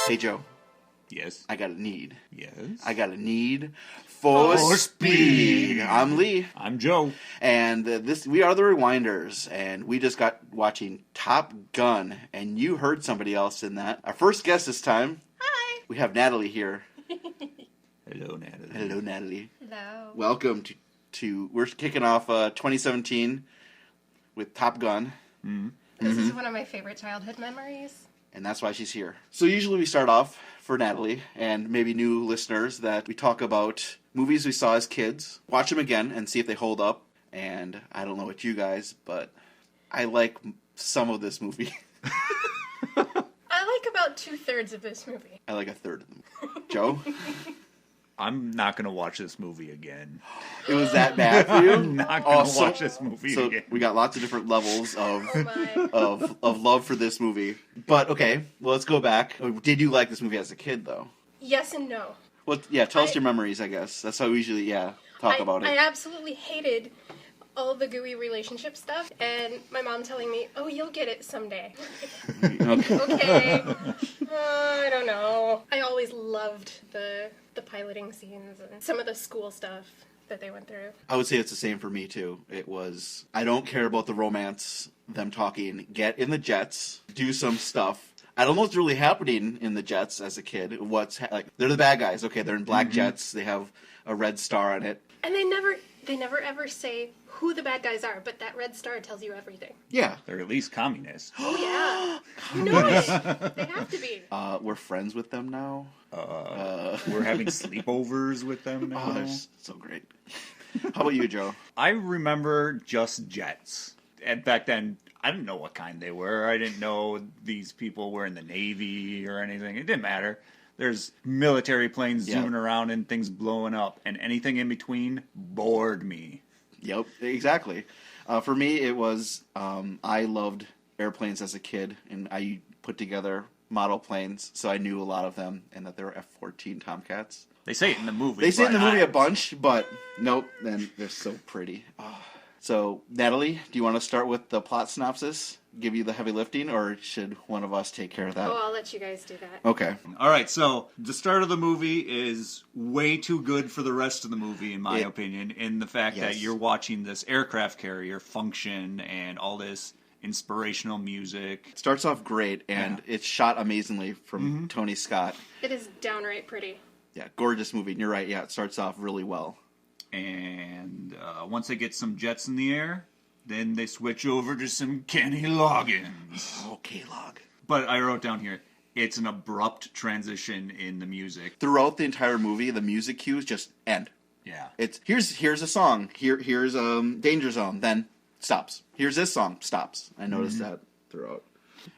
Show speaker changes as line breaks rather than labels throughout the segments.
Hey, Joe.
Yes.
I got a need.
Yes.
I got a need for speed. I'm Lee.
I'm Joe.
And we are the Rewinders. And we just got watching Top Gun. And you heard somebody else in that. Our first guest this time.
Hi.
We have Natalie here.
Hello, Natalie.
Hello, Natalie.
Hello.
Welcome to we're kicking off 2017 with Top Gun.
Mm-hmm.
This is one of my favorite childhood memories.
And that's why she's here. So usually we start off for Natalie and maybe new listeners that we talk about movies we saw as kids, watch them again and see if they hold up. And I don't know what you guys, but I like some of this movie.
I like about 2/3 of this movie.
I like a third of them. Joe?
I'm not going to watch this movie again.
It was that bad for you?
I'm not going to watch this movie again.
We got lots of different levels of
Oh
of love for this movie. But okay, well, let's go back. Did you like this movie as a kid, though?
Yes and no.
Well, yeah, tell us your memories, I guess. That's how we usually, talk about it.
I absolutely hated all the gooey relationship stuff, and my mom telling me, "Oh, you'll get it someday." Okay. I don't know. I always loved the piloting scenes and some of the school stuff that they went through.
I would say it's the same for me, too. It was, I don't care about the romance, them talking, get in the jets, do some stuff. I don't know what's really happening in the jets as a kid. They're the bad guys. Okay, they're in black jets. They have a red star on it.
And they never ever say who the bad guys are, but that red star tells you everything.
Yeah.
They're at least communists.
Oh, yeah. You know it. They have to be.
We're friends with them now.
We're having sleepovers with them now.
Oh, they're so great. How about you, Joe?
I remember just jets. And back then, I didn't know what kind they were. I didn't know these people were in the Navy or anything. It didn't matter. There's military planes zooming around and things blowing up. And anything in between bored me.
Yep, exactly. For me, it was, I loved airplanes as a kid. And I put together model planes, so I knew a lot of them. And that they were F-14 Tomcats.
They say it in the movie.
They say it in the movie a bunch, but nope. Then they're so pretty. Oh. So, Natalie, do you want to start with the plot synopsis? Give you the heavy lifting, or should one of us take care of that?
Oh, I'll let you guys do that.
Okay.
All right, so the start of the movie is way too good for the rest of the movie, in my opinion, in the fact that you're watching this aircraft carrier function and all this inspirational music.
It starts off great, and it's shot amazingly from Tony Scott.
It is downright pretty.
Yeah, gorgeous movie. And you're right, it starts off really well.
And once they get some jets in the air, then they switch over to some Kenny Loggins.
Oh, K-Log.
But I wrote down here, it's an abrupt transition in the music.
Throughout the entire movie, the music cues just end.
Yeah.
It's here's a song. Here's Danger Zone. Then stops. Here's this song. Stops. I noticed that throughout.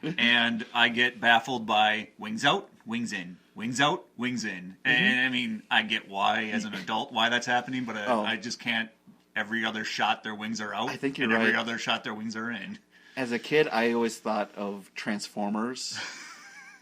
And I get baffled by wings out, wings in. Wings out, wings in. And I mean, I get why, as an adult, why that's happening, but I just can't. Every other shot, their wings are out.
I think you're
and every
right.
other shot, their wings are in.
As a kid, I always thought of Transformers,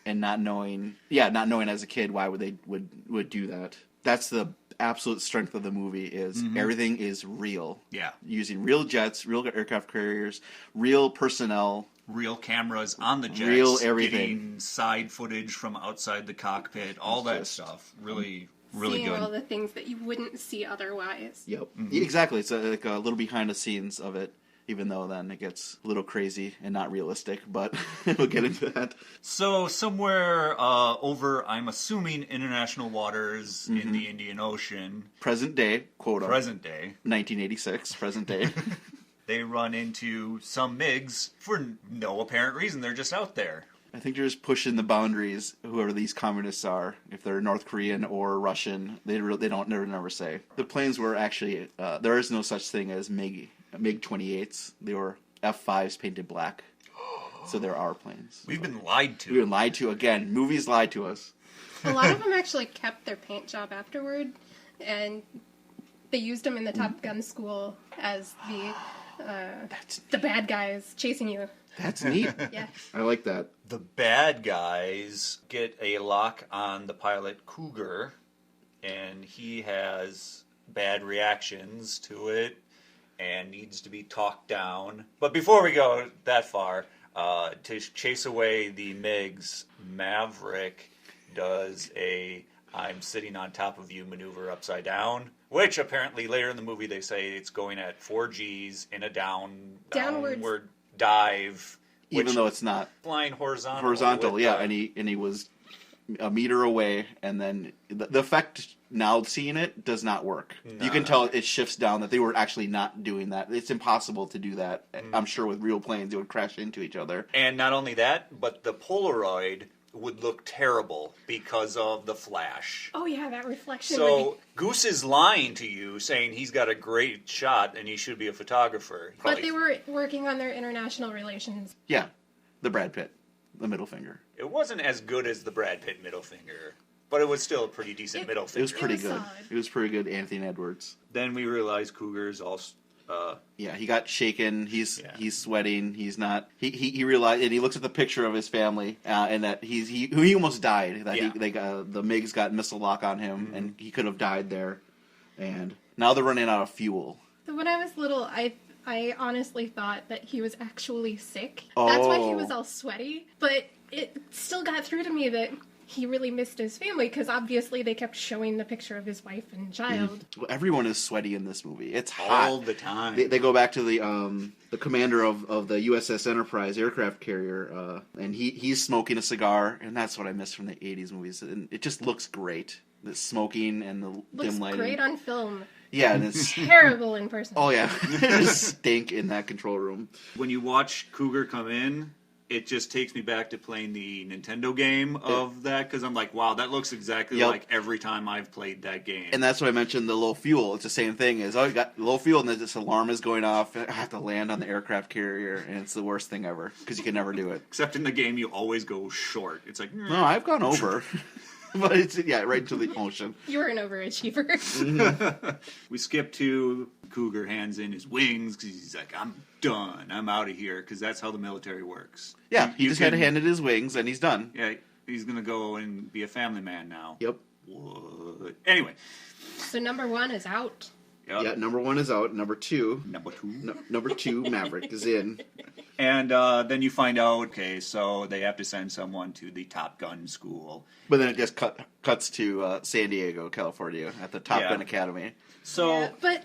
and not knowing as a kid why they would do that. That's the absolute strength of the movie is everything is real.
Yeah.
Using real jets, real aircraft carriers, real personnel.
Real cameras on the jets.
Real everything.
Getting side footage from outside the cockpit. All that stuff. Really, really
Seeing
good.
all the things that you wouldn't see otherwise.
Yep. Exactly. It's like a little behind the scenes of it, even though then it gets a little crazy and not realistic, but we'll get into that.
So somewhere over, I'm assuming, international waters in the Indian Ocean.
Present day, quote
Present day.
1986, present day.
They run into some MiGs for no apparent reason. They're just out there.
I think they're just pushing the boundaries, whoever these communists are. If they're North Korean or Russian, they never say. The planes were actually, there is no such thing as MiG-28s. They were F-5s painted black. So there are planes.
We've been lied to.
We've been lied to again. Movies lied to us.
A lot of them actually kept their paint job afterward, and they used them in the Top Gun school as the bad guys chasing you.
That's neat.
Yeah.
I like that.
The bad guys get a lock on the pilot Cougar, and he has bad reactions to it and needs to be talked down. But before we go that far, to chase away the MiGs, Maverick does a I'm sitting on top of you maneuver upside down, which apparently later in the movie they say it's going at 4 Gs in a downward dive.
Even though it's not
flying horizontal.
Horizontal, yeah, and he was a meter away, and then the effect now seeing it does not work. You can tell it shifts down, that they were actually not doing that. It's impossible to do that. I'm sure with real planes it would crash into each other.
And not only that, but the Polaroid would look terrible because of the flash.
Oh yeah, that reflection.
So Goose is lying to you, saying he's got a great shot and he should be a photographer.
But they were working on their international relations.
Yeah, the Brad Pitt, the middle finger.
It wasn't as good as the Brad Pitt middle finger, but it was still a pretty decent middle finger.
It was pretty good.
Solid.
It was pretty good, Anthony Edwards.
Then we realized Cougar's all...
yeah, he got shaken. He's sweating. He's not. He realized, and he looks at the picture of his family, and that he almost died. That the MiGs got missile lock on him, and he could have died there. And now they're running out of fuel.
So when I was little, I honestly thought that he was actually sick. That's why he was all sweaty. But it still got through to me that he really missed his family, because obviously they kept showing the picture of his wife and child.
Well, everyone is sweaty in this movie. It's hot
all the time.
They go back to the commander of the USS Enterprise aircraft carrier, and he's smoking a cigar, and that's what I miss from the '80s movies. And it just looks great. The smoking and the dim lighting.
Looks great on film.
Yeah, and it's
terrible in person.
Oh yeah, it just stink in that control room.
When you watch Cougar come in, it just takes me back to playing the Nintendo game of that, because I'm like, wow, that looks exactly like every time I've played that game.
And that's why I mentioned the low fuel. It's the same thing. You got low fuel, and then this alarm is going off. I have to land on the aircraft carrier, and it's the worst thing ever, because you can never do it.
Except in the game, you always go short. It's like...
No, I've gone over. But it's, right into the ocean.
You were an overachiever.
We skip to Cougar hands in his wings, because he's like, I'm done. I'm out of here, because that's how the military works.
Yeah, he just had to hand in his wings, and he's done.
Yeah, he's going to go and be a family man now.
Yep.
What? Anyway.
So number 1 is out.
Yep. Yeah, number 1 is out. Number 2, Maverick is in.
And then you find out, okay, so they have to send someone to the Top Gun school.
But then it just cuts to San Diego, California, at the Top Gun Academy.
So, yeah, but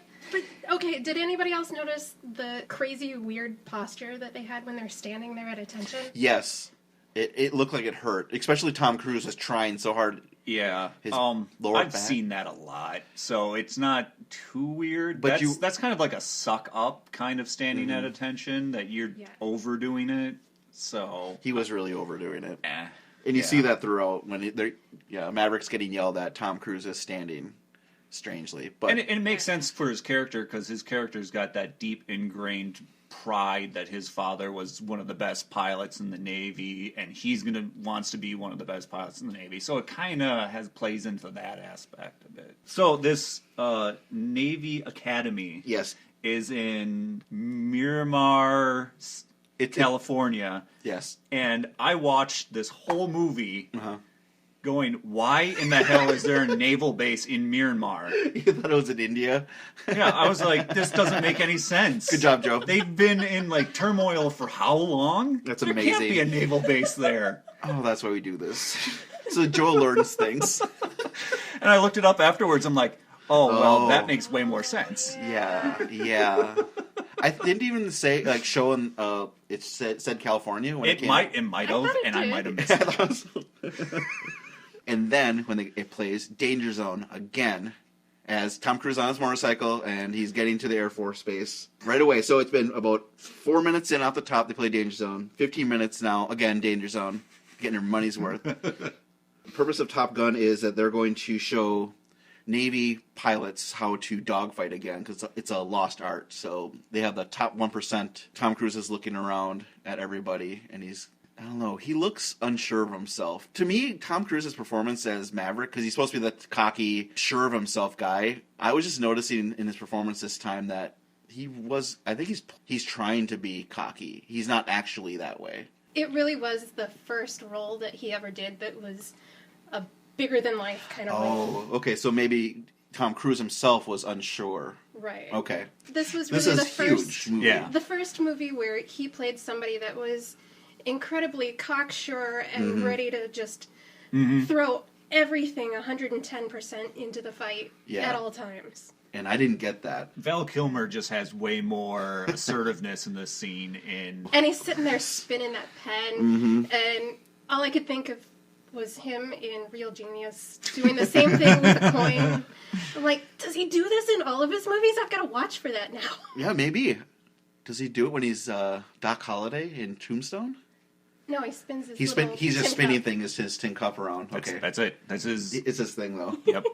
okay, did anybody else notice the crazy weird posture that they had when they're standing there at attention?
Yes. It looked like it hurt, especially Tom Cruise was trying so hard.
Yeah, I've seen that a lot, so it's not too weird. But that's kind of like a suck up kind of standing at attention, that you're overdoing it. So
he was really overdoing it, and you see that throughout when Maverick's getting yelled at. Tom Cruise is standing strangely, but
and it makes sense for his character, because his character's got that deep ingrained pride that his father was one of the best pilots in the Navy, and he's wants to be one of the best pilots in the Navy. So it kind of plays into that aspect of it. So this Navy Academy is in Miramar, California.
Yes.
And I watched this whole movie going, why in the hell is there a naval base in Myanmar?
You thought it was in India?
Yeah, I was like, this doesn't make any sense.
Good job, Joe.
They've been in turmoil for how long?
That's
there
amazing.
There can't be a naval base there.
Oh, that's why we do this. So Joe learns things.
And I looked it up afterwards. I'm like, well, that makes way more sense.
Yeah. I didn't even say showing. It said California when it came.
It might have, and I might have missed it.
And then when it plays Danger Zone again, as Tom Cruise on his motorcycle, and he's getting to the Air Force Base right away. So it's been about 4 minutes in off the top. They play Danger Zone. 15 minutes now. Again, Danger Zone. Getting your money's worth. The purpose of Top Gun is that they're going to show Navy pilots how to dogfight again, because it's a lost art. So they have the top 1%. Tom Cruise is looking around at everybody, and I don't know, he looks unsure of himself. To me, Tom Cruise's performance as Maverick, because he's supposed to be the cocky, sure of himself guy, I was just noticing in his performance this time that I think he's trying to be cocky. He's not actually that way.
It really was the first role that he ever did that was a bigger than life kind of role.
Oh, okay, so maybe Tom Cruise himself was unsure.
Right.
Okay.
This was really the
first movie. Yeah.
The first movie where he played somebody that was incredibly cocksure and ready to just throw everything 110% into the fight at all times.
And I didn't get that.
Val Kilmer just has way more assertiveness in this scene.
And he's sitting there spinning that pen, and all I could think of was him in Real Genius doing the same thing with a coin. I'm like, does he do this in all of his movies? I've got to watch for that now.
Yeah, maybe. Does he do it when he's Doc Holliday in Tombstone?
No, he spins his
He's just spinning his tin cup around. Okay.
That's it. That's his...
It's his thing, though.
Yep.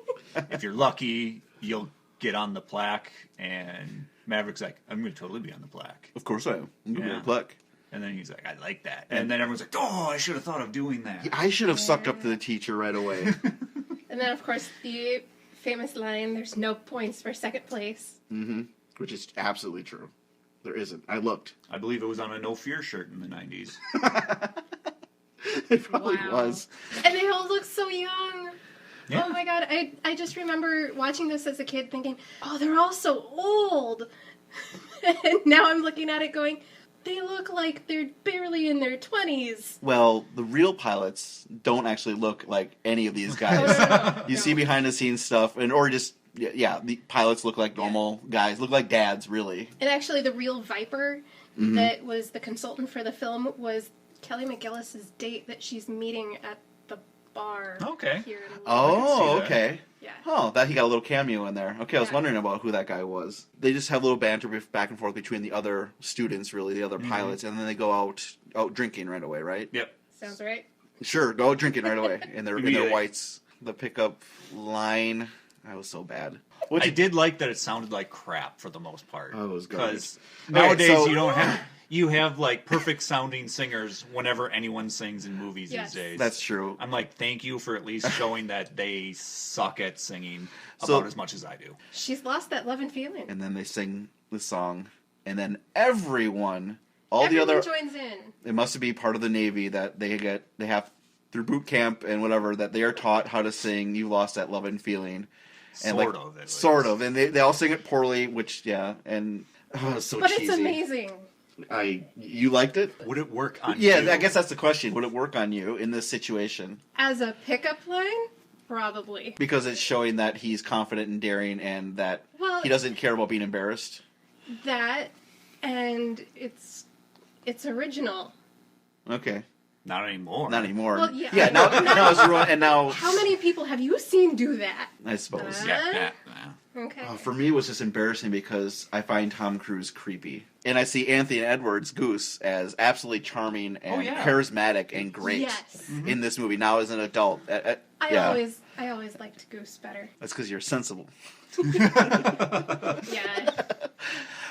If you're lucky, you'll get on the plaque, and Maverick's like, I'm going to totally be on the plaque.
Of course I am. I'm going to be on the plaque.
And then he's like, I like that. And then everyone's like, oh, I should have thought of doing that.
I should have sucked up to the teacher right away.
And then, of course, the famous line, there's no points for second place.
Which is absolutely true. There isn't. I looked.
I believe it was on a No Fear shirt in the 90s.
It probably was.
And they all look so young.
Yeah.
Oh my god, I just remember watching this as a kid thinking, oh, they're all so old. And now I'm looking at it going, they look like they're barely in their 20s.
Well, the real pilots don't actually look like any of these guys. You see behind the scenes stuff, or just, the pilots look like normal guys, look like dads, really.
And actually, the real Viper that was the consultant for the film was Kelly McGillis's date that she's meeting at the bar.
Okay.
Here in
Oh, okay.
Yeah.
Oh, that he got a little cameo in there. Okay, I was wondering about who that guy was. They just have a little banter back and forth between the other students, really, the other pilots, and then they go out drinking right away, right?
Yep.
Sounds right.
Sure, go out drinking right away in their
Immediately.
whites. The pickup line, that was so bad.
I did like that it sounded like crap for the most part.
Oh, it was good.
Because nowadays you don't have... You have, like, perfect-sounding singers whenever anyone sings in movies these days.
That's true.
I'm like, thank you for at least showing that they suck at singing about as much as I do.
She's lost that love and feeling.
And then they sing the song, and then everyone
joins in.
It must be part of the Navy that they have through boot camp and whatever, that they are taught how to sing "You Lost That Love and Feeling." And sort of. And they all sing it poorly, which, and it's so
but
cheesy.
It's amazing.
You liked it?
Would it work on you?
Yeah, I guess that's the question. Would it work on you in this situation?
As a pickup line? Probably.
Because it's showing that he's confident and daring and that he doesn't care about being embarrassed?
That, and it's original.
Okay.
Not anymore.
Well,
now it's ruined, and now...
How many people have you seen do that?
I suppose.
Yeah.
Okay.
For me, it was just embarrassing because I find Tom Cruise creepy. And I see Anthony Edwards, Goose, as absolutely charming and charismatic and great in this movie. Now as an adult.
I always liked Goose better.
That's because you're sensible.
Yeah.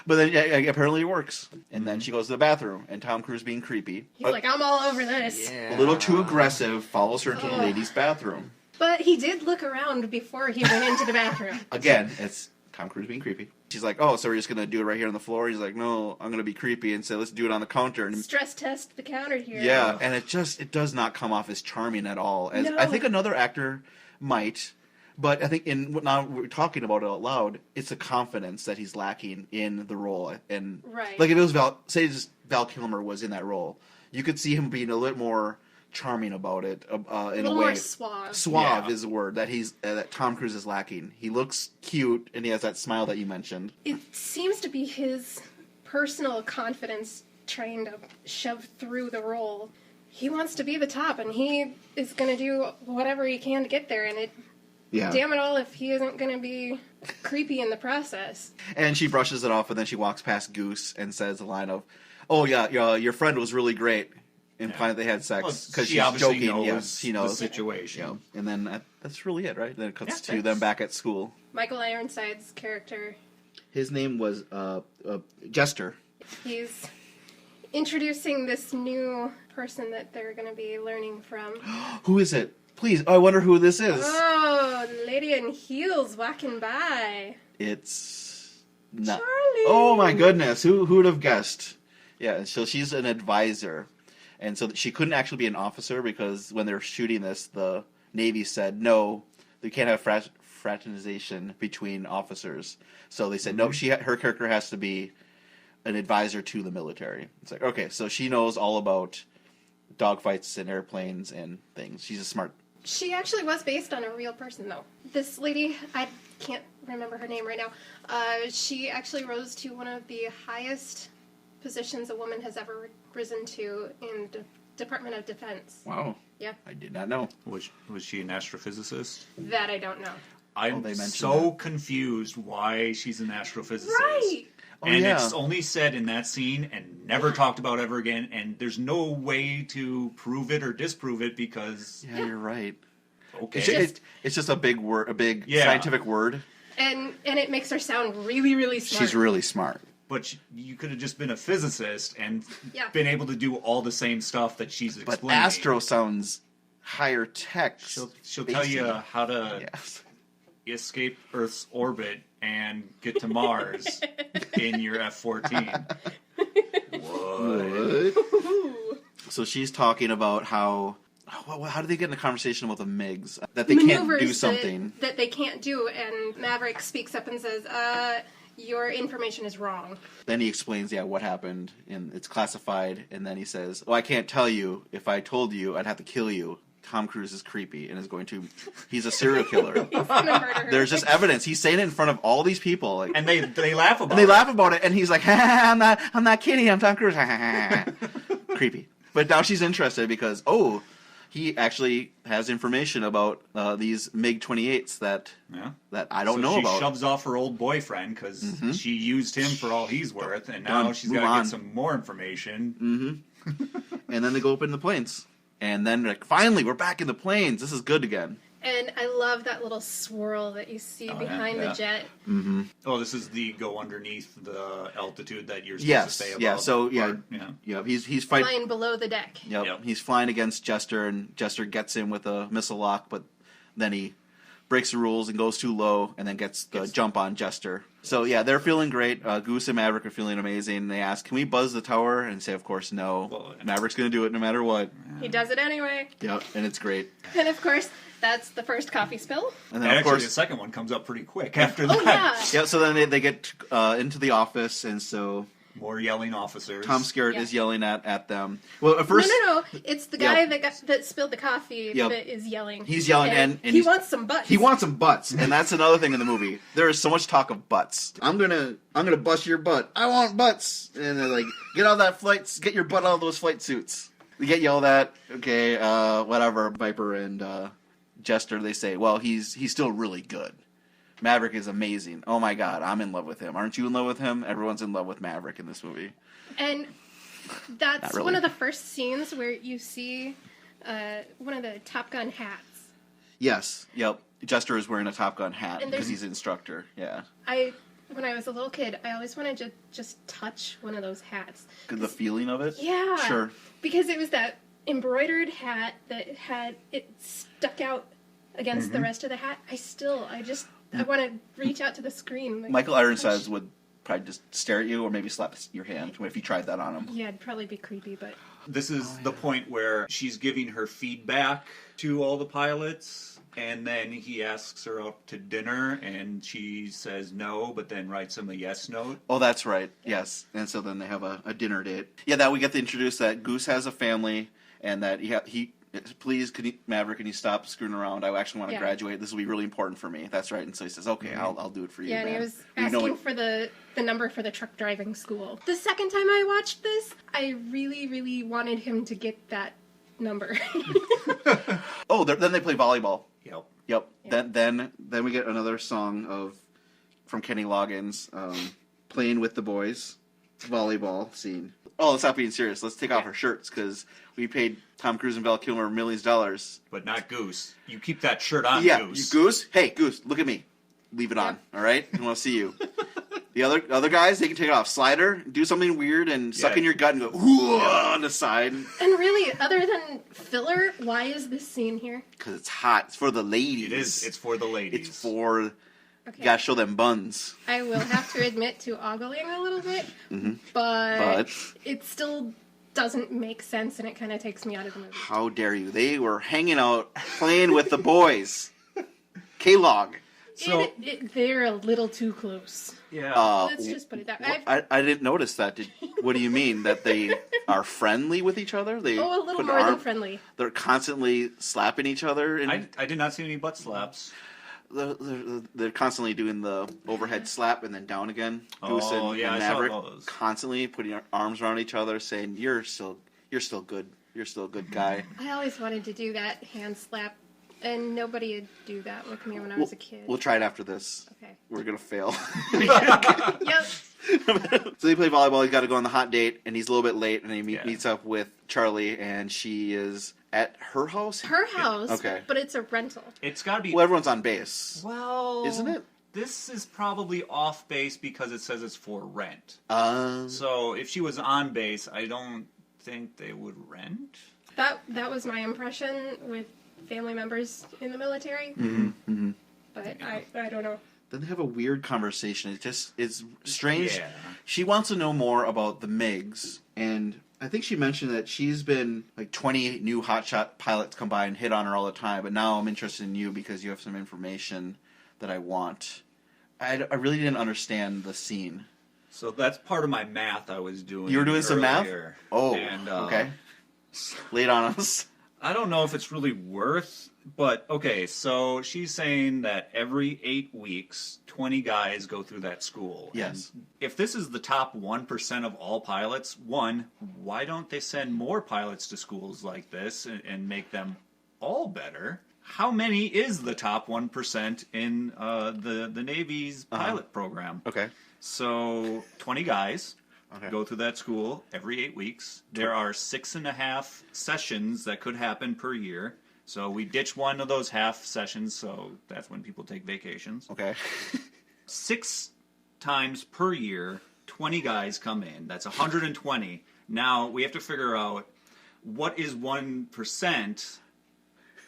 But then apparently it works. And then she goes to the bathroom, and Tom Cruise being creepy.
He's like, I'm all over this.
Yeah. A little too aggressive, follows her into the ladies' bathroom.
But he did look around before he went into the bathroom.
Again, it's Tom Cruise being creepy. She's like, oh, so we're just going to do it right here on the floor? He's like, no, I'm going to be creepy and say, let's do it on the counter. And
stress test the counter here.
Yeah, and it does not come off as charming at all. No. I think another actor might, but I think now we're talking about it out loud, it's a confidence that he's lacking in the role. And like if it was Val Kilmer was in that role, you could see him being a little more charming about it in a way.
More suave.
Suave is the word that Tom Cruise is lacking. He looks cute and he has that smile that you mentioned.
It seems to be his personal confidence trying to shove through the role. He wants to be the top, and he is going to do whatever he can to get there. And damn it all, if he isn't going to be creepy in the process.
And she brushes it off, and then she walks past Goose and says a line of, "Oh yeah, your friend was really great." Implying that they had sex because she's joking. Yes, she knows
the situation.
Yeah. And then that's really it, right? Then it cuts to them back at school.
Michael Ironside's character.
His name was Jester.
He's introducing this new person that they're going to be learning from.
Who is it? Please, I wonder who this is.
Oh, lady in heels walking by.
It's not.
Charlie.
Oh my goodness! Who would have guessed? Yeah, so she's an advisor. And so she couldn't actually be an officer because when they were shooting this, the Navy said, no, they can't have fraternization between officers. So they said, no, her character has to be an advisor to the military. It's like, okay, so she knows all about dogfights and airplanes and things. She's a smart
She actually was based on a real person, though. This lady, I can't remember her name right now. She actually rose to one of the highest positions a woman has ever risen to in the Department of Defense.
Wow.
Yeah.
I did not know.
Was she an astrophysicist?
That I don't know.
I'm so confused why she's an astrophysicist.
Right!
And it's only said in that scene and never talked about ever again, and there's no way to prove it or disprove it because...
Yeah, you're right.
Okay.
It's just a big word, a big scientific word.
And it makes her sound really, really smart.
She's really smart.
But you could have just been a physicist and
Yeah.
been able to do all the same stuff that she's explaining.
But astro sounds higher tech.
She'll tell you how to escape Earth's orbit and get to Mars in your F-14.
What? So she's talking about how do they get in a conversation about the MiGs? That they can't do something.
That they can't do, and Maverick speaks up and says, your information is wrong. Then
he explains, what happened, and it's classified, and then he says, I can't tell you. If I told you, I'd have to kill you. Tom Cruise is creepy and is going to... He's a serial killer.
He's going to murder her.
There's just evidence. He's saying it in front of all these people. Like,
and they laugh about it.
And they laugh about it, and he's like, I'm not kidding. I'm Tom Cruise. Creepy. But now she's interested because, he actually has information about these MiG-28s that I don't know about.
She shoves off her old boyfriend because she used him for all he's worth, and now she's got to get some more information.
And then they go up in the planes. And then, finally, we're back in the planes. This is good again.
And I love that little swirl that you see behind the jet.
Mm-hmm. Oh, this is the go underneath the altitude that you're supposed to stay above.
He's fighting...
Flying below the deck.
Yep. He's flying against Jester, and Jester gets him with a missile lock, but then he breaks the rules and goes too low, and then gets the jump on Jester. So, they're feeling great. Goose and Maverick are feeling amazing. They ask, can we buzz the tower? And say, of course, no. Well, Maverick's going to do it no matter what.
He does it anyway.
Yep, and it's great.
And, of course, that's the first coffee spill.
And then, of course, the second one comes up pretty quick after that.
Yeah, so then they get into the office, and so...
More yelling officers.
Tom Skerritt is yelling at them. Well, at first...
No. It's the guy that spilled the coffee that is yelling.
He's yelling, and
he wants some butts.
He wants some butts, and that's another thing in the movie. There is so much talk of butts. I'm gonna bust your butt. I want butts. And they're like, get out of that flight. Get your butt out of those flight suits. They get yelled at. Okay, whatever. Viper and Jester. They say, well, he's still really good. Maverick is amazing. Oh my God, I'm in love with him. Aren't you in love with him? Everyone's in love with Maverick in this movie.
And that's one of the first scenes where you see one of the Top Gun hats.
Yes, yep. Jester is wearing a Top Gun hat because he's an instructor,
When I was a little kid, I always wanted to just touch one of those hats.
The feeling of it?
Yeah.
Sure.
Because it was that embroidered hat that had it stuck out against the rest of the hat. I want to reach out to the screen. Like,
Michael Ironsides would probably just stare at you or maybe slap your hand if you tried that on him.
Yeah, it'd probably be creepy, but...
This is the point where she's giving her feedback to all the pilots, and then he asks her out to dinner, and she says no, but then writes him a yes note.
Oh, that's right. Yes. And so then they have a dinner date. Yeah, that we get to introduce that Goose has a family, and that he please, Maverick, can you stop screwing around? I actually want to graduate. This will be really important for me. That's right. And so he says, okay, I'll do it for you,
Yeah,
man.
and he was asking for the number for the truck driving school. The second time I watched this, I really, really wanted him to get that number.
Then they play volleyball.
Yep.
Yeah. Then we get another song from Kenny Loggins, Playing with the Boys, volleyball scene. Oh, let's not being serious. Let's take off our shirts because we paid Tom Cruise and Val Kilmer millions of dollars.
But not Goose. You keep that shirt on, Goose.
Goose? Hey, Goose, look at me. Leave it on, all right? I want to see you. The other guys, they can take it off. Slider, do something weird and suck in your gut and go, ooh, on the side.
And really, other than filler, why is this scene here?
Because it's hot. It's for the ladies.
It is. It's for the ladies.
It's for... Okay. You gotta show them buns.
I will have to admit to ogling a little bit, but it still doesn't make sense, and it kind of takes me out of the movie.
How dare you? They were hanging out, playing with the boys. K-Log.
So
they're a little too close.
yeah.
Let's just put it that way.
I didn't notice that. What do you mean? That they are friendly with each other? They
A little
put
more than friendly.
They're constantly slapping each other. And
I did not see any butt slaps.
they're constantly doing the overhead slap and then down again. Goose and
I
Maverick
saw those.
constantly putting arms around each other, saying, "You're still good. You're still a good guy."
I always wanted to do that hand slap, and nobody would do that with me when I was a kid.
We'll try it after this.
Okay.
We're gonna fail.
Yep.
So they play volleyball. He's got to go on the hot date, and he's a little bit late, and he meets up with Charlie, and she is at her house.
Her house.
Okay.
But it's a rental.
It's got to be.
Well, everyone's on base.
Well,
Isn't it?
This is probably off base because it says it's for rent.
So
So if she was on base, I don't think they would rent.
That was my impression with family members in the military. But I don't know.
then they have a weird conversation. It's strange.
Yeah.
She wants to know more about the MiGs, and I think she mentioned that she's been like 20 new hotshot pilots come by and hit on her all the time, but now I'm interested in you because you have some information that I want. I really didn't understand the scene.
So that's part of my math I was doing.
You were doing some math?
earlier.
Oh,
And,
okay. Lay it on us.
I don't know if it's really worth, but okay, so she's saying that every 8 weeks, 20 guys go through that school.
Yes.
And if this is the top 1% of all pilots, why don't they send more pilots to schools like this and make them all better? How many is the top 1% in the Navy's pilot program?
Okay.
So 20 guys.
Okay.
Go through that school every 8 weeks. There are 6.5 sessions that could happen per year. So we ditch one of those half sessions, so that's when people take vacations.
Okay.
6 times per year, 20 guys come in. That's 120. Now we have to figure out what is 1%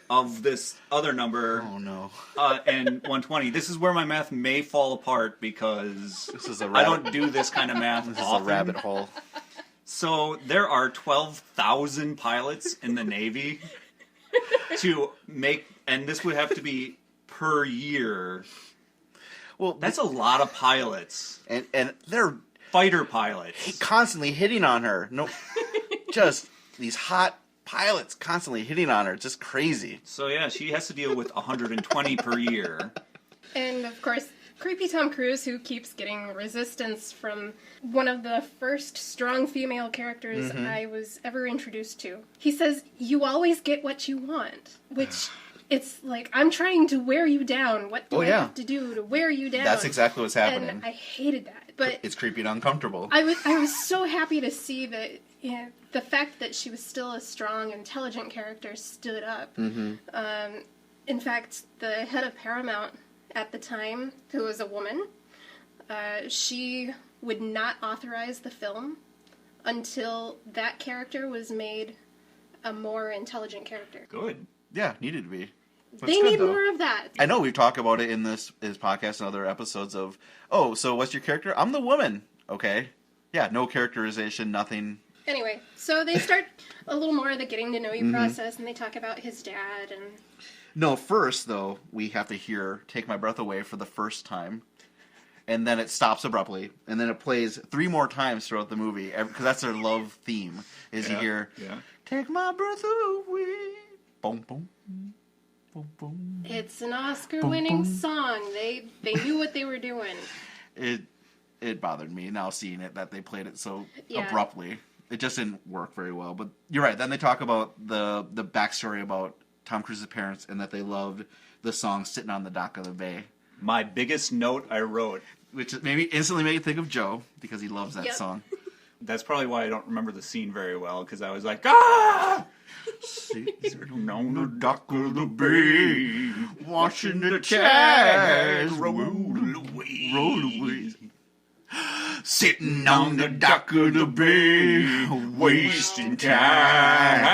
of this other number.
Oh no.
And 120. This is where my math may fall apart because
This is a
I don't do this kind of math
This is
often.
a rabbit hole.
So there are 12,000 pilots in the Navy to make, and this would have to be per year.
Well,
That's a lot of pilots.
and they're
Fighter pilots.
constantly hitting on her. No, just these hot pilots constantly hitting on her. It's just crazy.
So yeah, she has to deal with 120 per year.
And of course, creepy Tom Cruise, who keeps getting resistance from one of the first strong female characters I was ever introduced to. He says, "You always get what you want," which it's like, I'm trying to wear you down. What do I have to do to wear you down?
That's exactly what's happening.
And I hated that. But
It's creepy and uncomfortable.
I was so happy to see that the fact that she was still a strong, intelligent character stood up. In fact, the head of Paramount at the time, who was a woman, she would not authorize the film until that character was made a more intelligent character.
Good.
Yeah, needed to be. That's
They
good,
need
though.
more of that.
I know we've talked about it in this podcast and other episodes of, oh, so what's your character? I'm the woman. Okay. Yeah, no characterization, nothing.
Anyway, so they start a little more of the getting to know you process, and they talk about his dad and...
No, first, though, we have to hear Take My Breath Away for the first time. And then it stops abruptly. And then it plays 3 more times throughout the movie. Because that's their love theme. Is you hear, Take my breath away. Boom, boom. Boom, boom.
It's an Oscar-winning song. They knew what they were doing.
It bothered me now seeing it that they played it so
Yeah.
abruptly. It just didn't work very well. But you're right. Then they talk about the backstory about Tom Cruise's parents and that they loved the song Sitting on the Dock of the Bay.
My biggest note I wrote.
Which maybe instantly made me think of Joe because he loves that
Yep.
song.
That's probably why I don't remember the scene very well, because I was like, ah!
Sitting on the dock of the bay, watching the tides roll away. Sitting on the dock of the bay, wasting time.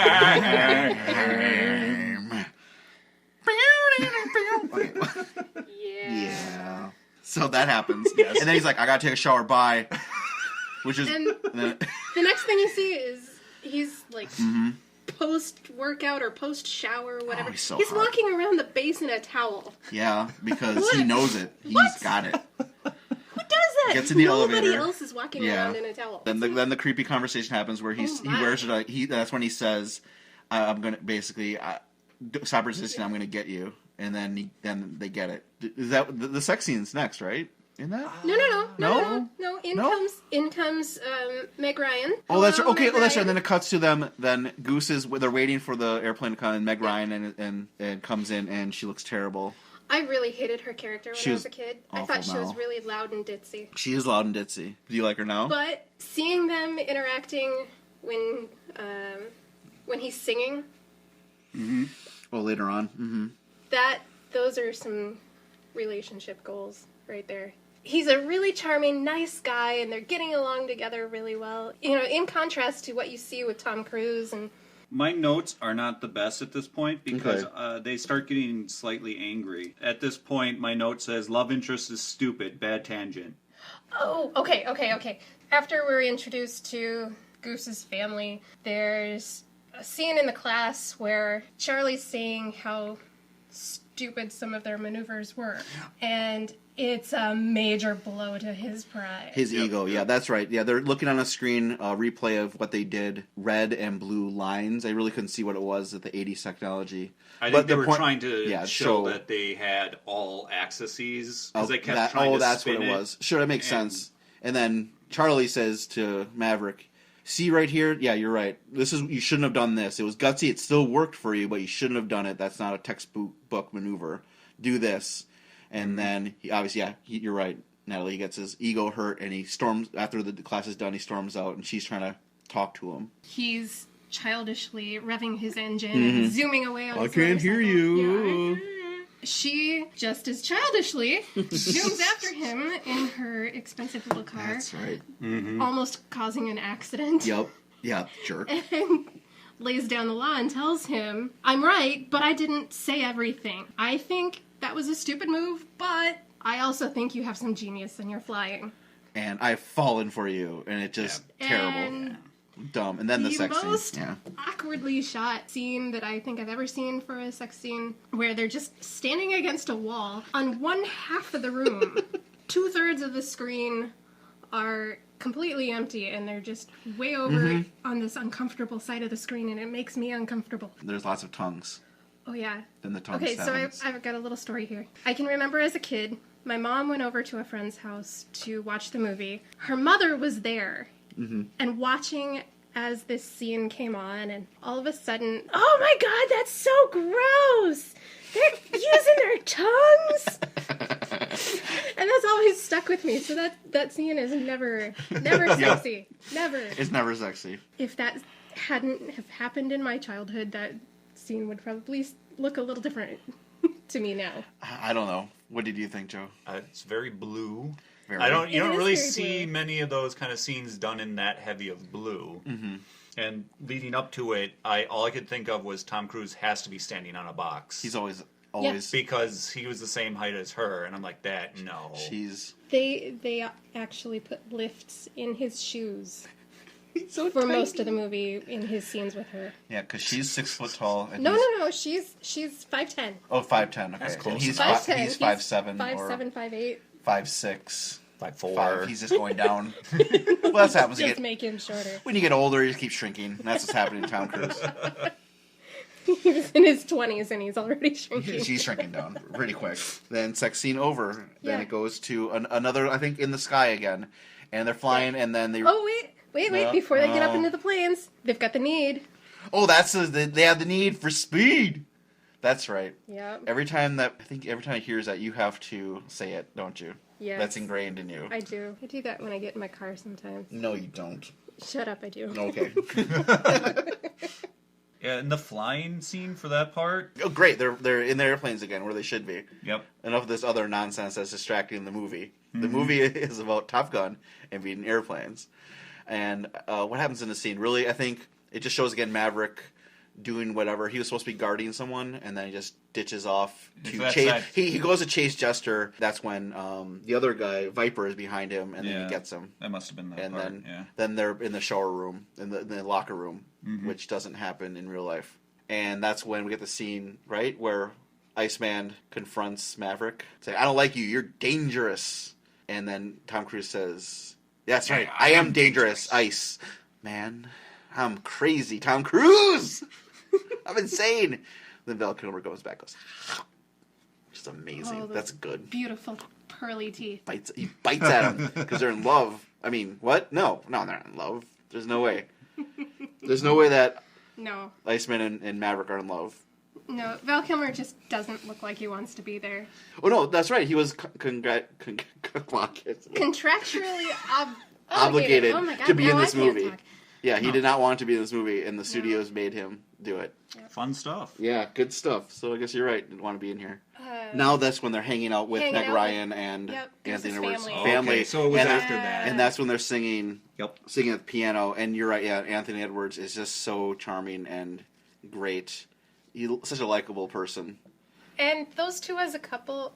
Yeah. So that happens.
Yes.
And then he's like, I gotta take a shower, bye. Which is...
And the next thing you see is he's like post-workout or post-shower or whatever.
He's so
He's
hot.
walking around the base in a towel.
Yeah, because he knows it. He's got it.
Who does that?
Gets in the
Nobody
elevator.
else is walking around in a towel.
Then the creepy conversation happens where he wears it. That's when he says, "I'm gonna basically stop resisting. I'm gonna get you." And then they get it. Is that the sex scene's next, right? In that?
No. In comes Meg Ryan.
Oh, that's right. Okay,
Meg
that's right.
Ryan.
Then it cuts to them. Then Goose they're waiting for the airplane to come, and Meg Ryan and comes in, and she looks terrible.
I really hated her character when I was a kid. I thought she was really loud and ditzy.
She is loud and ditzy. Do you like her now?
But seeing them interacting when he's singing,
Well, later on.
those are some relationship goals right there. He's a really charming, nice guy, and they're getting along together really well. You know, in contrast to what you see with Tom Cruise and.
My notes are not the best at this point because they start getting slightly angry. At this point, my note says, love interest is stupid, bad tangent.
Oh, okay. After we're introduced to Goose's family, there's a scene in the class where Charlie's saying how stupid some of their maneuvers were. And it's a major blow to his pride.
His ego, yeah, that's right. Yeah, they're looking on a screen, a replay of what they did, red and blue lines. I really couldn't see what it was at the 80s technology.
I think they were trying to show that they had all axes because they kept trying to
that's
spin
what it was. Sure, that makes sense. And then Charlie says to Maverick, see right here? Yeah, you're right. You shouldn't have done this. It was gutsy. It still worked for you, but you shouldn't have done it. That's not a textbook maneuver. Do this. And then, you're right, Natalie. He gets his ego hurt, and he storms, after the class is done, he storms out, and she's trying to talk to him.
He's childishly revving his engine and zooming away on his
I can't hear you.
Yeah. She, just as childishly, zooms after him in her expensive little car.
That's right.
Almost causing an accident.
Yep. Yeah, jerk.
And lays down the law and tells him, I'm right, but I didn't say everything. I think that was a stupid move, but I also think you have some genius and you're flying.
And I've fallen for you, and it's just terrible.
And
dumb. And then the sex scene.
The most awkwardly shot scene that I think I've ever seen for a sex scene, where they're just standing against a wall on one half of the room. 2/3 of the screen are completely empty, and they're just way over on this uncomfortable side of the screen, and it makes me uncomfortable.
There's lots of tongues.
Oh, yeah.
Then the tongue
Okay, so I've got a little story here. I can remember as a kid, my mom went over to a friend's house to watch the movie. Her mother was there, and watching as this scene came on, and all of a sudden, oh my god, that's so gross! They're using their tongues! And that's always stuck with me, so that scene is never sexy. Never.
It's never sexy.
If that hadn't have happened in my childhood, that scene would probably look a little different to me now.
I don't know. What did you think, Joe?
It's very blue. You
It
don't
is
really
very
see
blue.
many of those kind of scenes done in that heavy of blue. And leading up to it, all I could think of was Tom Cruise has to be standing on a box.
He's always
because he was the same height as her, and I'm like, no.
They actually put lifts in his shoes.
He's so
for
tiny.
most of the movie in his scenes with her.
Yeah, because she's 6 foot tall. And
No. She's 5'10".
Oh, 5'10". Okay,
That's close.
And he's
5'10".
He's 5'7".
5'7", 5'8".
5'6".
5'4".
He's just going down. Well, that's happens.
Just make him shorter.
When you get older, you just keep shrinking. That's what's happening to Tom Cruise.
He's in his 20s and he's already shrinking.
She's shrinking down pretty quick. Then sex scene over. Then
Yeah.
it goes to another, I think, in the sky again. And they're flying, and then they...
Oh, wait. Before they get up
No.
into the planes, they've got the need.
Oh, they have the need for speed. That's right.
Yeah.
Every time I hear that, you have to say it, don't you?
Yes.
That's ingrained in you.
I do. I do that when I get in my car sometimes.
No, you don't.
Shut up, I do.
Okay.
Yeah, and the flying scene for that part.
Oh, great. They're in the airplanes again, where they should be.
Yep.
Enough of this other nonsense that's distracting the movie. The movie is about Top Gun and beating airplanes. And what happens in the scene? Really, I think it just shows again Maverick doing whatever. He was supposed to be guarding someone, and then he just ditches off to chase. He goes to chase Jester. That's when the other guy, Viper, is behind him, and then he gets him.
That must have been that
And
part.
then they're in the shower room, in the locker room, which doesn't happen in real life. And that's when we get the scene, right, where Iceman confronts Maverick, saying, "I don't like you. You're dangerous." And then Tom Cruise says, "That's right. I am dangerous, Ice Man. I'm crazy, Tom Cruise. I'm insane." Then Val Kilmer goes back, goes, just amazing. That's good.
Beautiful pearly teeth.
He bites at him because they're in love. I mean, what? No, they're not in love. There's no way. There's no way that Iceman and Maverick are in love.
No, Val Kilmer just doesn't look like he wants to be there.
Oh, no, that's right. He was contractually obligated to be in this movie. Yeah, he did not want to be in this movie, and the studios made him do it.
Yep. Fun stuff.
Yeah, good stuff. So I guess you're right. Didn't want to be in here. Now that's when they're hanging out with Meg Ryan and Anthony Edwards' family.
Okay, so it was after that.
And that's when they're singing at the piano. And you're right, Anthony Edwards is just so charming and great. He's such a likable person.
And those two as a couple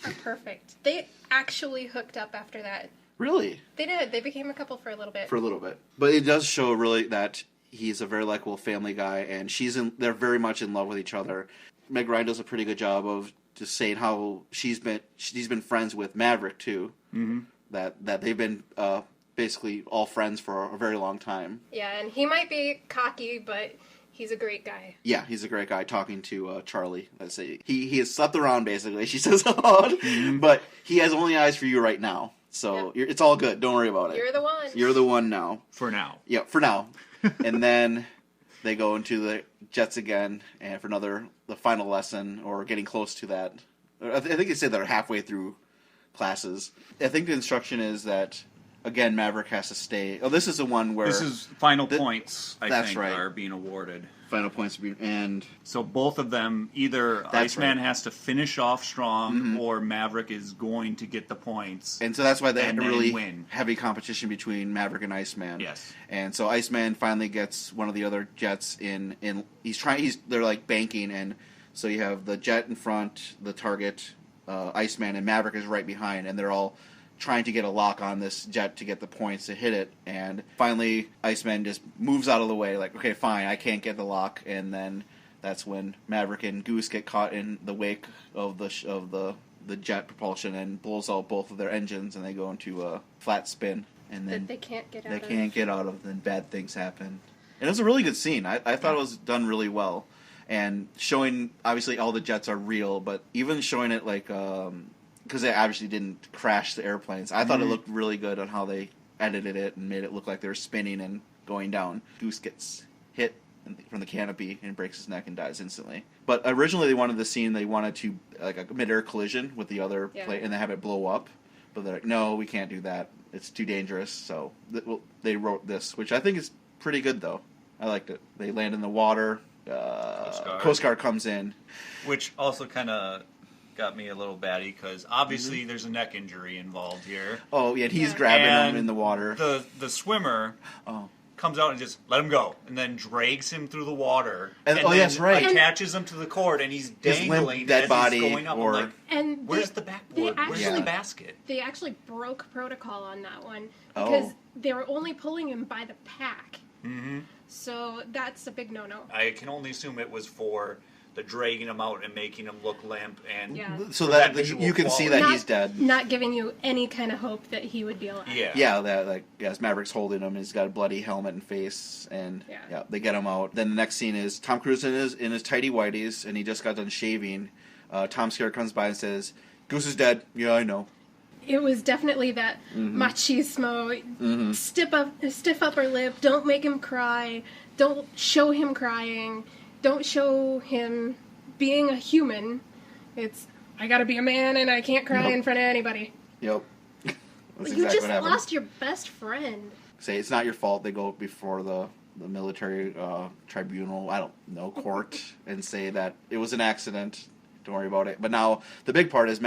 are perfect. They actually hooked up after that.
Really?
They did. They became a couple for a little bit.
But it does show really that he's a very likable family guy, and they're very much in love with each other. Meg Ryan does a pretty good job of just saying how she's been friends with Maverick too. Mm-hmm. That they've been basically all friends for a very long time. Yeah,
and he might be cocky, but he's a great guy.
Yeah, he's a great guy. Talking to Charlie, let's say he has slept around basically. She says a lot, but he has only eyes for you right now. So it's all good. Don't worry about it.
You're the one.
You're the one now.
For now.
Yeah, for now. And then they go into the jets again, and for the final lesson, or getting close to that. I think they say they're halfway through classes. I think the instruction is that, again, Maverick has to stay. Oh, this is the one where...
This is final points, I think, are being awarded.
Final points and...
So both of them, either Iceman has to finish off strong, or Maverick is going to get the points.
And so that's why they had a really heavy competition between Maverick and Iceman.
Yes.
And so Iceman finally gets one of the other jets in they're like banking, and so you have the jet in front, the target, Iceman, and Maverick is right behind, and they're all trying to get a lock on this jet to get the points to hit it, and finally Iceman just moves out of the way, like, okay, fine, I can't get the lock, and then that's when Maverick and Goose get caught in the wake of the jet propulsion and blows out both of their engines, and they go into a flat spin, and then
they can't get
out of, then bad things happen. And it was a really good scene. I thought it was done really well, and showing, obviously all the jets are real, but even showing it like because they obviously didn't crash the airplanes. I thought it looked really good on how they edited it and made it look like they were spinning and going down. Goose gets hit from the canopy and breaks his neck and dies instantly. But originally they wanted to like a mid-air collision with the other plane and they have it blow up. But they're like, no, we can't do that. It's too dangerous. So they wrote this, which I think is pretty good though. I liked it. They land in the water. Coast Guard comes in.
Which also kind of got me a little batty because obviously there's a neck injury involved here.
Oh yeah, he's grabbing him in the water.
The swimmer comes out and just let him go, and then drags him through the water.
And then that's right.
Attaches him to the cord, and he's dangling
dead
as
body
he's going up.
or
like, and where's the backboard? Where's the basket?
They actually broke protocol on that one because they were only pulling him by the pack. Mm-hmm. So that's a big no-no.
I can only assume it was for the dragging him out and making him look limp, and
so that you can see that he's dead,
not giving you any kind of hope that he would be alive.
As Maverick's holding him, he's got a bloody helmet and face, and they get him out. Then the next scene is Tom Cruise in his tighty whities, and he just got done shaving. Tom Skerritt comes by and says, "Goose is dead." Yeah, I know.
It was definitely that machismo. Stiff upper lip. Don't make him cry. Don't show him crying. Don't show him being a human. It's, I gotta be a man and I can't cry in front of anybody.
Yep.
You just lost your best friend.
Say, it's not your fault. They go before the military tribunal, I don't know, court, and say that it was an accident. Don't worry about it. But now the big part is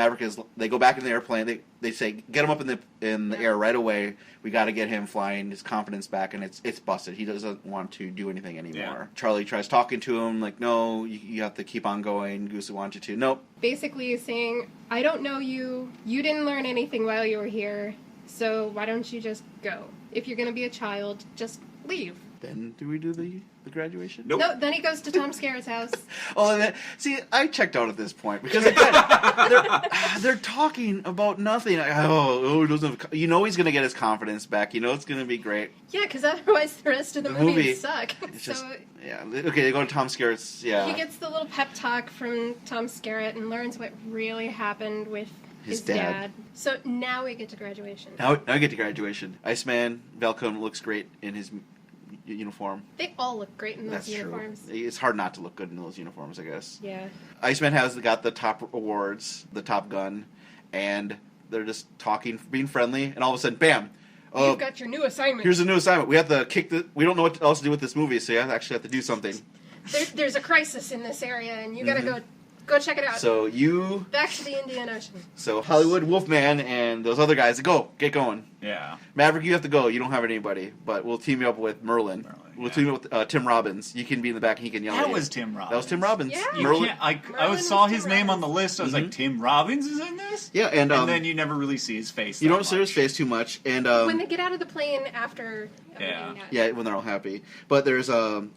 they go back in the airplane. They say, get him up in the air right away. We got to get him flying, his confidence back, and it's busted. He doesn't want to do anything anymore. Yeah. Charlie tries talking to him, like, no, you have to keep on going. Goose wants you to. Nope.
Basically he's saying, I don't know you. You didn't learn anything while you were here, so why don't you just go? If you're going to be a child, just leave.
Then do we do the graduation?
Nope.
No, then he goes to Tom Skerritt's house.
Oh, and then, see, I checked out at this point because again, they're talking about nothing. Like, he doesn't have, he's going to get his confidence back. It's going to be great.
Yeah, because otherwise the rest of the movie suck.
It's just, okay, they go to Tom Skerritt's,
He gets the little pep talk from Tom Skerritt and learns what really happened with his dad. So now we get to graduation.
Now we get to graduation. Iceman, Falcone looks great in his uniform.
They all look great in those uniforms.
True. It's hard not to look good in those uniforms, I guess.
Yeah.
Iceman got the top awards, the Top Gun, and they're just talking, being friendly, and all of a sudden, bam!
You've got your new assignment.
Here's a new assignment. We have to we don't know what else to do with this movie, so you actually have to do something.
There's a crisis in this area, and you gotta go check it out.
So
back to the Indian Ocean.
So Hollywood, Wolfman, get going.
Yeah.
Maverick, you have to go. You don't have anybody, but we'll team you up with Merlin. We'll team you up with Tim Robbins. You can be in the back and he can yell at you.
That was Tim Robbins.
That was Tim Robbins.
Yeah.
Merlin.
I saw his name on the list. I was like, Tim Robbins is in this?
Yeah, and
then you never really see his face.
You don't see his face too much. And
when they get out of the plane after.
Yeah, when they're all happy. But there's a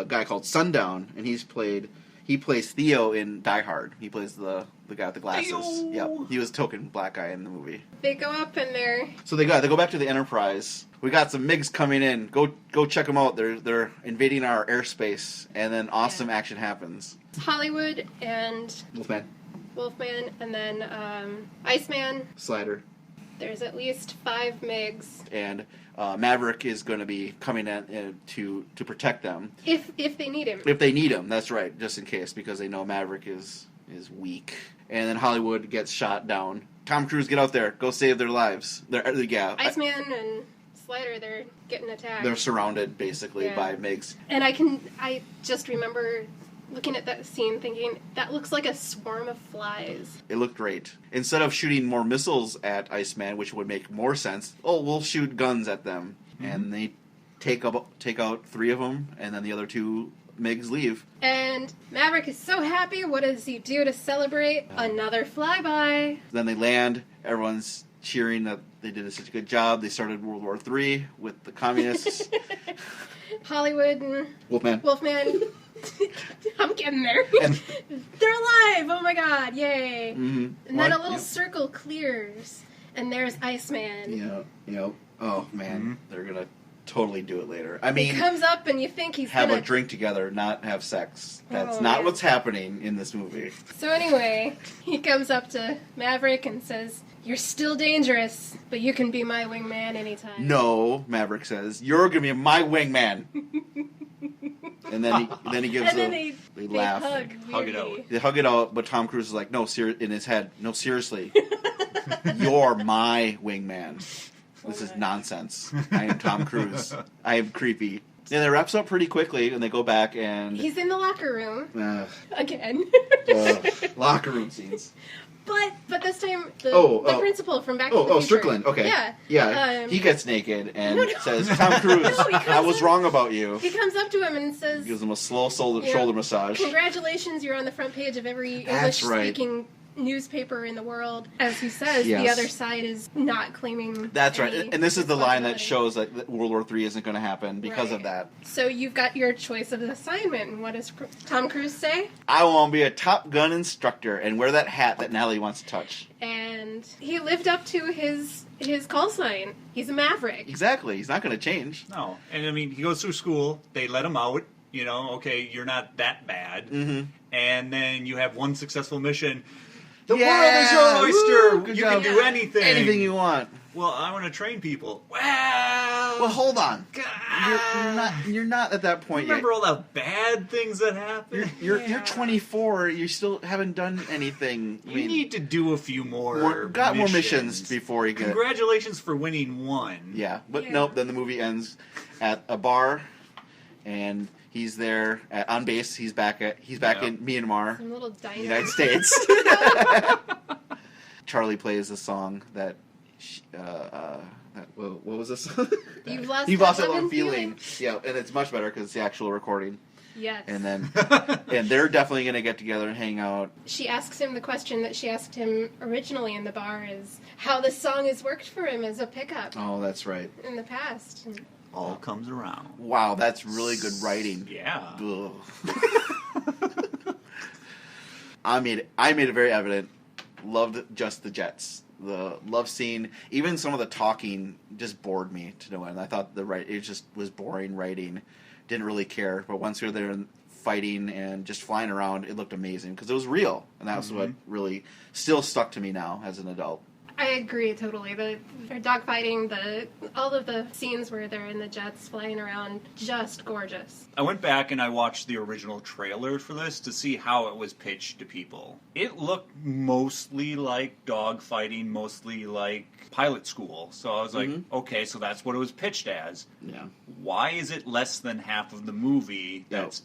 guy called Sundown, and he plays Theo in Die Hard. He plays the guy with the glasses.
Theo!
Yep, he was a token black guy in the movie.
They go up and they're...
So they go back to the Enterprise. We got some MiGs coming in. Go check them out. They're invading our airspace, and then awesome action happens.
Hollywood and
Wolfman,
and then Iceman.
Slider.
There's at least 5 MiGs.
And Maverick is going to be coming in to protect them.
If they need him.
If they need him, that's right, just in case, because they know Maverick is weak. And then Hollywood gets shot down. Tom Cruise, get out there. Go save their lives.
Iceman and Slider, they're getting attacked.
They're surrounded, basically, by MiGs.
And I just remember looking at that scene thinking, that looks like a swarm of flies.
It looked great. Instead of shooting more missiles at Iceman, which would make more sense, we'll shoot guns at them. Mm-hmm. And they take out 3 of them, and then the other 2 MiGs leave.
And Maverick is so happy. What does he do to celebrate? Another flyby.
Then they land. Everyone's cheering that they did such a good job. They started World War III with the communists.
Hollywood and Wolfman. I'm getting there. They're alive! Oh my god, yay.
Mm-hmm.
And then a little circle clears, and there's Iceman.
Yeah. Oh, man. They're going to totally do it later. I mean...
He comes up and you think he's
have a drink together, not have sex. That's not what's happening in this movie.
So anyway, he comes up to Maverick and says, "You're still dangerous, but you can be my wingman anytime."
No, Maverick says, "You're going to be my wingman." And then he gives
they
laugh.
Hug it out.
They hug it out, but Tom Cruise is like, "No, in his head, no, seriously. You're my wingman. This is nonsense. I am Tom Cruise. I am creepy." And it wraps up pretty quickly, and they go back and...
He's in the locker room. Again.
Locker room scenes.
But this time, the principal from Back to the Future.
Strickland, okay. Yeah. He gets naked and says, "Tom Cruise, I was wrong about you."
He comes up to him and says...
Gives him a slow shoulder massage.
"Congratulations, you're on the front page of every English-speaking newspaper in the world." As he says, the other side is not claiming...
That's right. And this is the line that shows that World War III isn't going to happen because of that.
So you've got your choice of assignment, and what does Tom Cruise say?
"I want to be a Top Gun instructor and wear that hat that Natalie wants to touch."
And he lived up to his call sign. He's a maverick.
Exactly. He's not going to change.
No. And I mean, he goes through school. They let him out. Okay, you're not that bad.
Mm-hmm.
And then you have one successful mission. The world is your oyster.
Woo,
you can do anything.
Anything you want.
Well, I want to train people. Well,
hold on. You're not at that point
yet. Remember all the bad things that happened?
You're 24. You still haven't done anything.
You need to do a few more
missions before you get...
Congratulations for winning one.
Yeah, but nope. Then the movie ends at a bar, and he's there on base. He's back in Myanmar,
some little diner.
United States. Charlie plays a song that. What was this?
You've lost
that one feeling. Yeah, and it's much better because it's the actual recording.
Yes.
And then, and they're definitely going to get together and hang out.
She asks him the question that she asked him originally in the bar: is how this song has worked for him as a pickup.
Oh, that's right.
In the past.
all comes around.
Wow, that's really good writing.
Yeah.
I made it very evident. Loved just the jets. The love scene, even some of the talking, just bored me to no end. I thought it just was boring writing. Didn't really care. But once we were there fighting and just flying around, it looked amazing because it was real, and that was what really still stuck to me now as an adult.
I agree totally. The dogfighting, all of the scenes where they're in the jets flying around, just gorgeous.
I went back and I watched the original trailer for this to see how it was pitched to people. It looked mostly like dogfighting, mostly like pilot school. So I was like, okay, so that's what it was pitched as.
Yeah.
Why is it less than half of the movie that's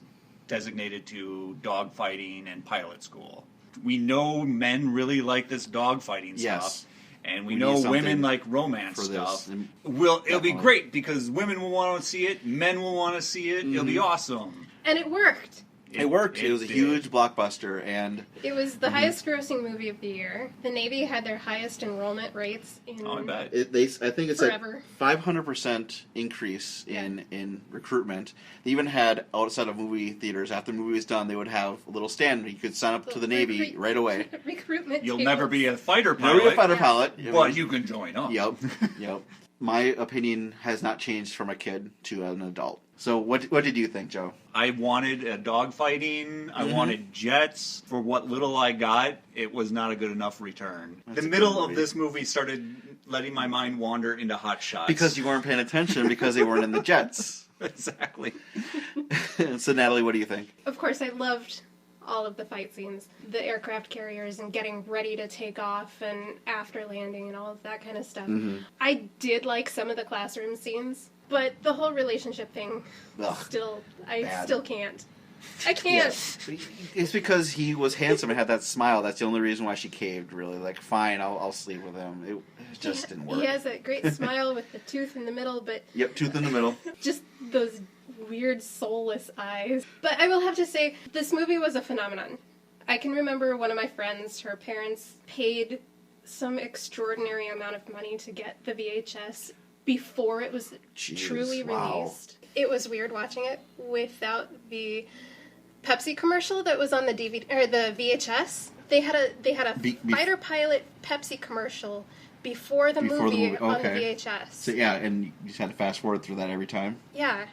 designated to dogfighting and pilot school? We know men really like this dogfighting stuff. And we know women like romance stuff. It'll be great because women will want to see it, men will want to see it. It'll be awesome.
And it worked.
It worked. It was a huge blockbuster, and
it was the highest grossing movie of the year. The Navy had their highest enrollment rates in
I bet.
I think it's
forever.
a 500% increase in recruitment. They even had, outside of movie theaters, after the movie was done, they would have a little stand where you could sign up to the Navy right away.
Recruitment.
You'll
tables.
never be a fighter pilot.
Never be a fighter pilot.
But you can join up.
Yep. My opinion has not changed from a kid to an adult. So what did you think, Joe?
I wanted a dogfighting. I wanted jets. For what little I got, it was not a good enough return.
That's
the middle of this movie started letting my mind wander into hotshots.
Because you weren't paying attention because they weren't in the jets.
Exactly.
So Natalie, what do you think?
Of course, I loved all of the fight scenes, the aircraft carriers and getting ready to take off and after landing and all of that kind of stuff. I did like some of the classroom scenes, but the whole relationship thing, still can't. I can't.
Yes. It's because he was handsome and had that smile. That's the only reason why she caved, really. Like, fine, I'll sleep with him. It just didn't work.
He has a great smile with the tooth in the middle, but...
Yep, tooth in the middle.
Just those weird, soulless eyes. But I will have to say, this movie was a phenomenon. I can remember one of my friends, her parents paid some extraordinary amount of money to get the VHS before it was truly released. It was weird watching it without the Pepsi commercial that was on the DVD or the VHS. They had a fighter pilot Pepsi commercial before the movie on the VHS.
So and you just had to fast forward through that every time.
Yeah.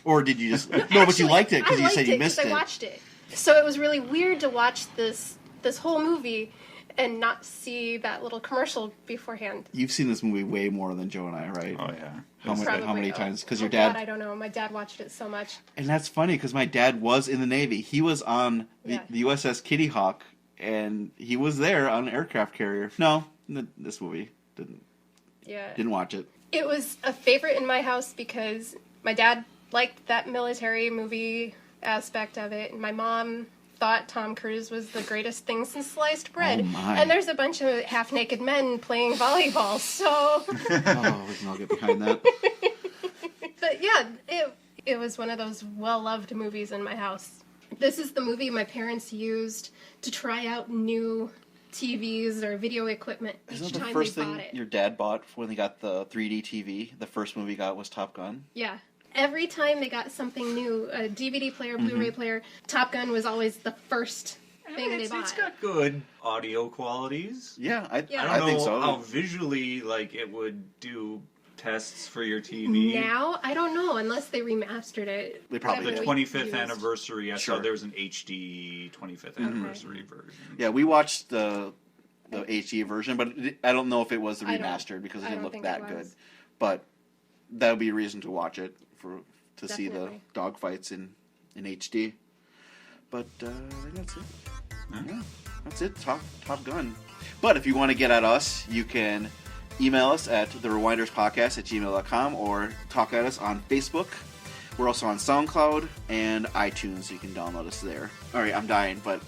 Or did you just but you liked it because you said you missed it.
I watched it. So it was really weird to watch this whole movie and not see that little commercial beforehand.
You've seen this movie way more than Joe and I, right?
Oh, yeah.
How many times? Because your
dad...
dad...
I don't know. My dad watched it so much.
And that's funny, because my dad was in the Navy. He was on the USS Kitty Hawk, and he was there on an aircraft carrier. No, this movie didn't watch it.
It was a favorite in my house because my dad liked that military movie aspect of it, and my mom thought Tom Cruise was the greatest thing since sliced bread.
Oh my.
And there's a bunch of half-naked men playing volleyball, so...
Oh, we can all get behind that.
But yeah, it was one of those well-loved movies in my house. This is the movie my parents used to try out new TVs or video equipment each time they bought it. Isn't that the first thing
your dad bought when they got the 3D TV? The first movie he got was Top Gun?
Yeah. Every time they got something new, a DVD player, Blu-ray player, Top Gun was always the first thing they bought.
It's got good audio qualities.
Yeah, I
don't know
think so.
How visually it would do tests for your TV.
Now, I don't know, unless they remastered it.
They probably
the 25th anniversary. I saw there was an HD 25th anniversary version.
Yeah, we watched the HD version, but I don't know if it was the remastered because it didn't look that good. But that would be a reason to watch it to see the dogfights in HD. But I think that's it. Yeah, that's it. Top Gun. But if you want to get at us, you can email us at therewinderspodcast@gmail.com or talk at us on Facebook. We're also on SoundCloud and iTunes, so you can download us there. All right, I'm dying, but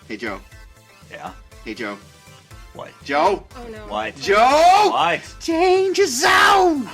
hey, Joe.
Yeah?
Hey, Joe.
What?
Joe?
Oh, no.
What?
Joe?
What?
Change your zone!